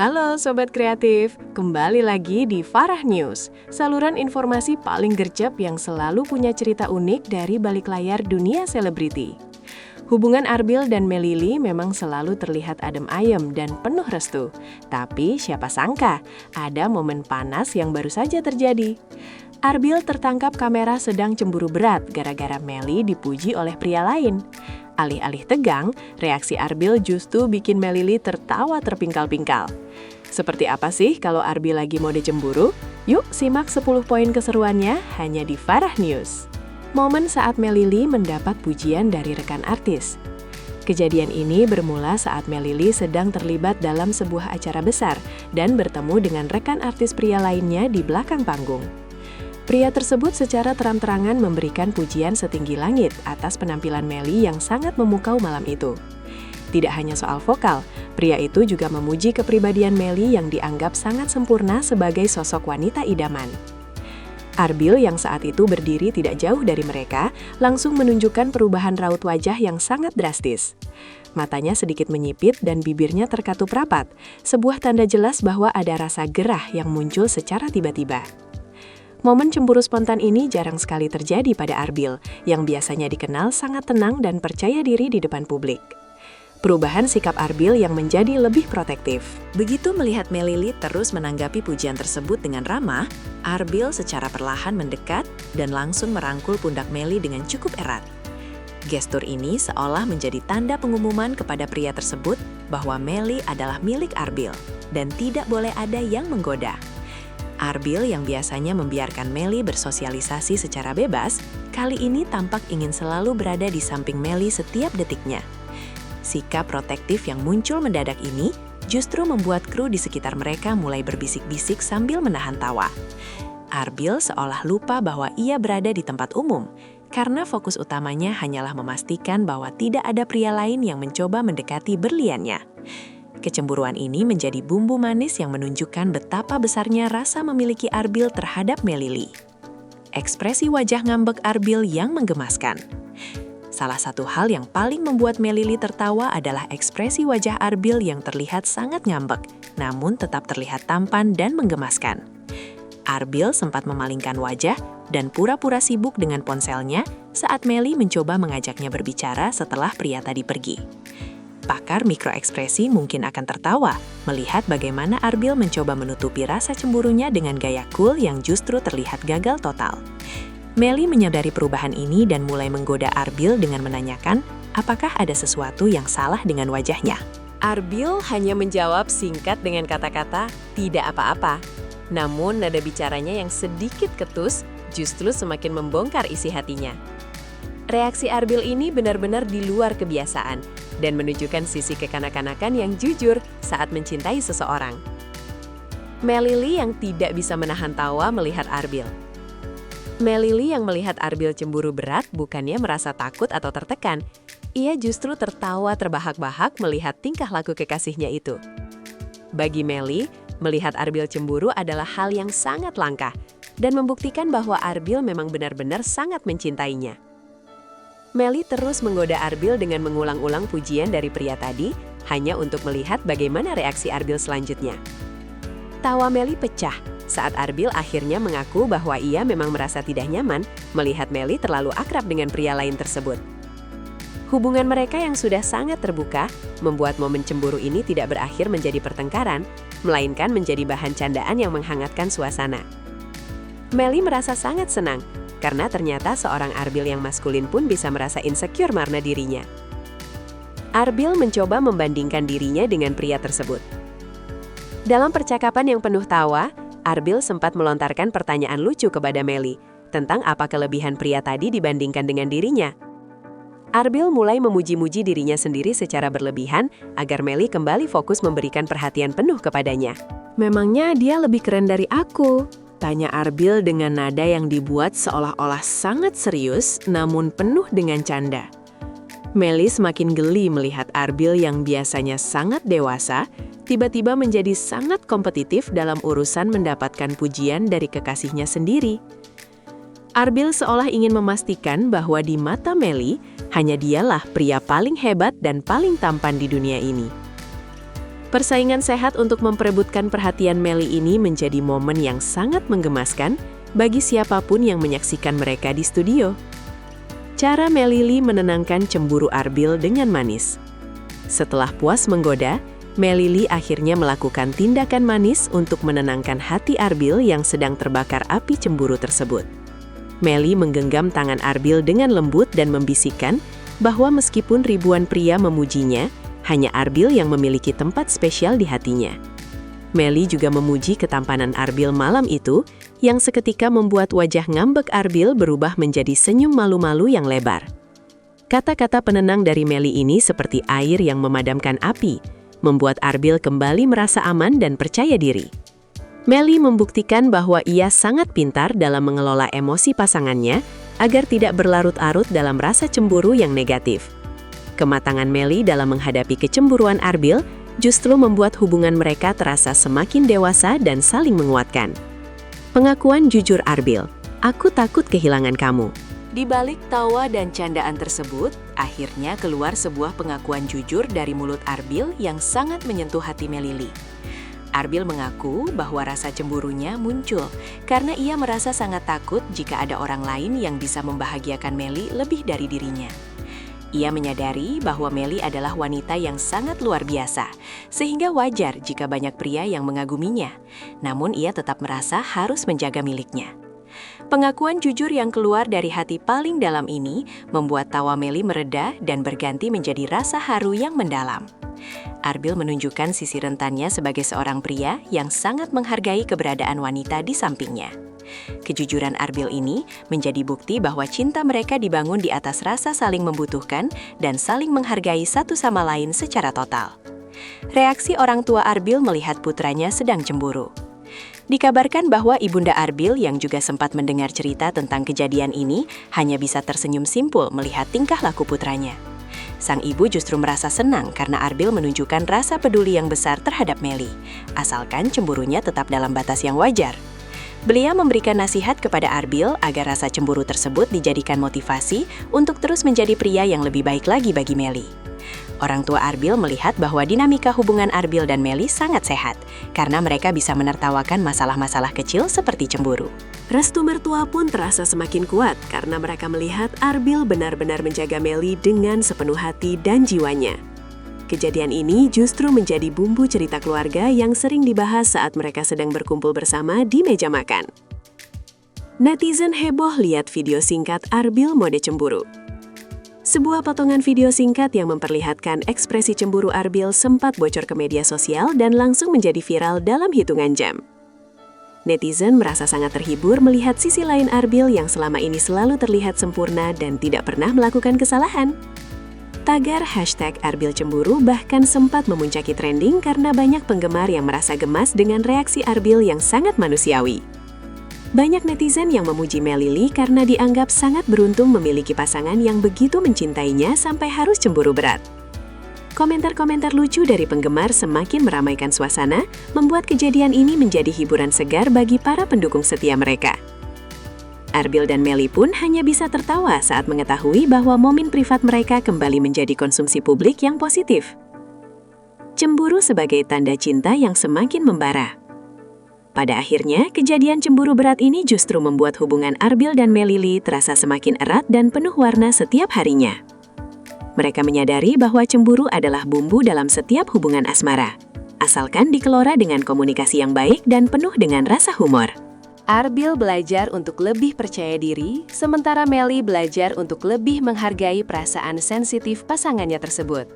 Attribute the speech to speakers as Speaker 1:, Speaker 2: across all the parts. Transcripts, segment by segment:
Speaker 1: Halo Sobat Kreatif, kembali lagi di Farah News, saluran informasi paling gercep yang selalu punya cerita unik dari balik layar dunia selebriti. Hubungan Arbil dan Melily memang selalu terlihat adem ayem dan penuh restu. Tapi siapa sangka, ada momen panas yang baru saja terjadi. Arbil tertangkap kamera sedang cemburu berat gara-gara Melly dipuji oleh pria lain. Alih-alih tegang, reaksi Arbil justru bikin Melily tertawa terpingkal-pingkal. Seperti apa sih kalau Arbil lagi mode cemburu? Yuk simak 10 poin keseruannya hanya di Farah News. Momen saat Melily mendapat pujian dari rekan artis. Kejadian ini bermula saat Melily sedang terlibat dalam sebuah acara besar dan bertemu dengan rekan artis pria lainnya di belakang panggung. Pria tersebut secara terang-terangan memberikan pujian setinggi langit atas penampilan Melly yang sangat memukau malam itu. Tidak hanya soal vokal, pria itu juga memuji kepribadian Melly yang dianggap sangat sempurna sebagai sosok wanita idaman. Arbil yang saat itu berdiri tidak jauh dari mereka, langsung menunjukkan perubahan raut wajah yang sangat drastis. Matanya sedikit menyipit dan bibirnya terkatup rapat, sebuah tanda jelas bahwa ada rasa gerah yang muncul secara tiba-tiba. Momen cemburu spontan ini jarang sekali terjadi pada Arbil, yang biasanya dikenal sangat tenang dan percaya diri di depan publik. Perubahan sikap Arbil yang menjadi lebih protektif.
Speaker 2: Begitu melihat Melily terus menanggapi pujian tersebut dengan ramah, Arbil secara perlahan mendekat dan langsung merangkul pundak Melly dengan cukup erat. Gestur ini seolah menjadi tanda pengumuman kepada pria tersebut bahwa Melly adalah milik Arbil dan tidak boleh ada yang menggoda. Arbil yang biasanya membiarkan Melly bersosialisasi secara bebas, kali ini tampak ingin selalu berada di samping Melly setiap detiknya. Sikap protektif yang muncul mendadak ini justru membuat kru di sekitar mereka mulai berbisik-bisik sambil menahan tawa. Arbil seolah lupa bahwa ia berada di tempat umum, karena fokus utamanya hanyalah memastikan bahwa tidak ada pria lain yang mencoba mendekati berliannya. Kecemburuan ini menjadi bumbu manis yang menunjukkan betapa besarnya rasa memiliki Arbil terhadap Melily. Ekspresi wajah ngambek Arbil yang menggemaskan. Salah satu hal yang paling membuat Melily tertawa adalah ekspresi wajah Arbil yang terlihat sangat ngambek, namun tetap terlihat tampan dan menggemaskan. Arbil sempat memalingkan wajah dan pura-pura sibuk dengan ponselnya saat Melly mencoba mengajaknya berbicara setelah pria tadi pergi. Pakar mikroekspresi mungkin akan tertawa melihat bagaimana Arbil mencoba menutupi rasa cemburunya dengan gaya cool yang justru terlihat gagal total. Melly menyadari perubahan ini dan mulai menggoda Arbil dengan menanyakan apakah ada sesuatu yang salah dengan wajahnya.
Speaker 1: Arbil hanya menjawab singkat dengan kata-kata, "Tidak apa-apa." Namun nada bicaranya yang sedikit ketus justru semakin membongkar isi hatinya. Reaksi Arbil ini benar-benar di luar kebiasaan dan menunjukkan sisi kekanak-kanakan yang jujur saat mencintai seseorang. Melily yang tidak bisa menahan tawa melihat Arbil. Melily yang melihat Arbil cemburu berat bukannya merasa takut atau tertekan. Ia justru tertawa terbahak-bahak melihat tingkah laku kekasihnya itu. Bagi Melly, melihat Arbil cemburu adalah hal yang sangat langka dan membuktikan bahwa Arbil memang benar-benar sangat mencintainya. Melly terus menggoda Arbil dengan mengulang-ulang pujian dari pria tadi, hanya untuk melihat bagaimana reaksi Arbil selanjutnya. Tawa Melly pecah saat Arbil akhirnya mengaku bahwa ia memang merasa tidak nyaman melihat Melly terlalu akrab dengan pria lain tersebut. Hubungan mereka yang sudah sangat terbuka, membuat momen cemburu ini tidak berakhir menjadi pertengkaran, melainkan menjadi bahan candaan yang menghangatkan suasana. Melly merasa sangat senang, karena ternyata seorang Arbil yang maskulin pun bisa merasa insecure karena dirinya. Arbil mencoba membandingkan dirinya dengan pria tersebut. Dalam percakapan yang penuh tawa, Arbil sempat melontarkan pertanyaan lucu kepada Melly tentang apa kelebihan pria tadi dibandingkan dengan dirinya. Arbil mulai memuji-muji dirinya sendiri secara berlebihan agar Melly kembali fokus memberikan perhatian penuh kepadanya. "Memangnya dia lebih keren dari aku?" tanya Arbil dengan nada yang dibuat seolah-olah sangat serius namun penuh dengan canda. Melly semakin geli melihat Arbil yang biasanya sangat dewasa, tiba-tiba menjadi sangat kompetitif dalam urusan mendapatkan pujian dari kekasihnya sendiri. Arbil seolah ingin memastikan bahwa di mata Melly, hanya dialah pria paling hebat dan paling tampan di dunia ini. Persaingan sehat untuk memperebutkan perhatian Melly ini menjadi momen yang sangat menggemaskan bagi siapapun yang menyaksikan mereka di studio. Cara Melly menenangkan cemburu Arbil dengan manis. Setelah puas menggoda, Melly akhirnya melakukan tindakan manis untuk menenangkan hati Arbil yang sedang terbakar api cemburu tersebut. Melly menggenggam tangan Arbil dengan lembut dan membisikkan bahwa meskipun ribuan pria memujinya, hanya Arbil yang memiliki tempat spesial di hatinya. Melly juga memuji ketampanan Arbil malam itu, yang seketika membuat wajah ngambek Arbil berubah menjadi senyum malu-malu yang lebar. Kata-kata penenang dari Melly ini seperti air yang memadamkan api, membuat Arbil kembali merasa aman dan percaya diri. Melly membuktikan bahwa ia sangat pintar dalam mengelola emosi pasangannya agar tidak berlarut-larut dalam rasa cemburu yang negatif. Kematangan Melly dalam menghadapi kecemburuan Arbil justru membuat hubungan mereka terasa semakin dewasa dan saling menguatkan. Pengakuan jujur Arbil, "Aku takut kehilangan kamu." Di balik tawa dan candaan tersebut, akhirnya keluar sebuah pengakuan jujur dari mulut Arbil yang sangat menyentuh hati Melly. Arbil mengaku bahwa rasa cemburunya muncul karena ia merasa sangat takut jika ada orang lain yang bisa membahagiakan Melly lebih dari dirinya. Ia menyadari bahwa Melly adalah wanita yang sangat luar biasa, sehingga wajar jika banyak pria yang mengaguminya. Namun ia tetap merasa harus menjaga miliknya. Pengakuan jujur yang keluar dari hati paling dalam ini membuat tawa Melly mereda dan berganti menjadi rasa haru yang mendalam. Arbil menunjukkan sisi rentannya sebagai seorang pria yang sangat menghargai keberadaan wanita di sampingnya. Kejujuran Arbil ini menjadi bukti bahwa cinta mereka dibangun di atas rasa saling membutuhkan dan saling menghargai satu sama lain secara total. Reaksi orang tua Arbil melihat putranya sedang cemburu. Dikabarkan bahwa ibunda Arbil yang juga sempat mendengar cerita tentang kejadian ini hanya bisa tersenyum simpul melihat tingkah laku putranya. Sang ibu justru merasa senang karena Arbil menunjukkan rasa peduli yang besar terhadap Melly, asalkan cemburunya tetap dalam batas yang wajar. Beliau memberikan nasihat kepada Arbil agar rasa cemburu tersebut dijadikan motivasi untuk terus menjadi pria yang lebih baik lagi bagi Melly. Orang tua Arbil melihat bahwa dinamika hubungan Arbil dan Melly sangat sehat, karena mereka bisa menertawakan masalah-masalah kecil seperti cemburu. Restu mertua pun terasa semakin kuat karena mereka melihat Arbil benar-benar menjaga Melly dengan sepenuh hati dan jiwanya. Kejadian ini justru menjadi bumbu cerita keluarga yang sering dibahas saat mereka sedang berkumpul bersama di meja makan. Netizen heboh lihat video singkat Arbil mode cemburu. Sebuah potongan video singkat yang memperlihatkan ekspresi cemburu Arbil sempat bocor ke media sosial dan langsung menjadi viral dalam hitungan jam. Netizen merasa sangat terhibur melihat sisi lain Arbil yang selama ini selalu terlihat sempurna dan tidak pernah melakukan kesalahan. Tagar #Arbil Cemburu bahkan sempat memuncaki trending karena banyak penggemar yang merasa gemas dengan reaksi Arbil yang sangat manusiawi. Banyak netizen yang memuji Melly karena dianggap sangat beruntung memiliki pasangan yang begitu mencintainya sampai harus cemburu berat. Komentar-komentar lucu dari penggemar semakin meramaikan suasana, membuat kejadian ini menjadi hiburan segar bagi para pendukung setia mereka. Arbil dan Melly pun hanya bisa tertawa saat mengetahui bahwa momen privat mereka kembali menjadi konsumsi publik yang positif. Cemburu sebagai tanda cinta yang semakin membara. Pada akhirnya, kejadian cemburu berat ini justru membuat hubungan Arbil dan Melly terasa semakin erat dan penuh warna setiap harinya. Mereka menyadari bahwa cemburu adalah bumbu dalam setiap hubungan asmara, asalkan dikelola dengan komunikasi yang baik dan penuh dengan rasa humor. Arbil belajar untuk lebih percaya diri, sementara Melly belajar untuk lebih menghargai perasaan sensitif pasangannya tersebut.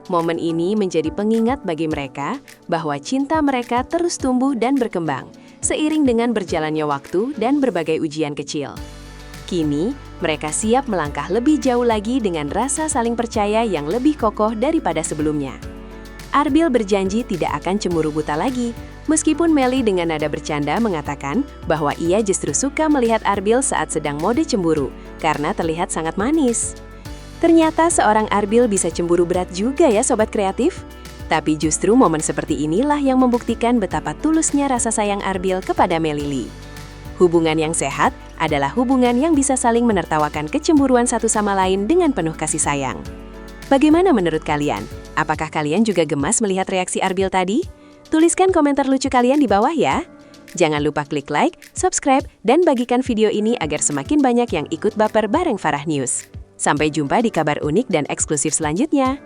Speaker 1: Momen ini menjadi pengingat bagi mereka bahwa cinta mereka terus tumbuh dan berkembang, seiring dengan berjalannya waktu dan berbagai ujian kecil. Kini, mereka siap melangkah lebih jauh lagi dengan rasa saling percaya yang lebih kokoh daripada sebelumnya. Arbil berjanji tidak akan cemburu buta lagi, meskipun Melly dengan nada bercanda mengatakan bahwa ia justru suka melihat Arbil saat sedang mode cemburu, karena terlihat sangat manis. Ternyata seorang Arbil bisa cemburu berat juga ya sobat kreatif. Tapi justru momen seperti inilah yang membuktikan betapa tulusnya rasa sayang Arbil kepada Melly. Hubungan yang sehat adalah hubungan yang bisa saling menertawakan kecemburuan satu sama lain dengan penuh kasih sayang. Bagaimana menurut kalian? Apakah kalian juga gemas melihat reaksi Arbil tadi? Tuliskan komentar lucu kalian di bawah ya. Jangan lupa klik like, subscribe, dan bagikan video ini agar semakin banyak yang ikut baper bareng Farah News. Sampai jumpa di kabar unik dan eksklusif selanjutnya.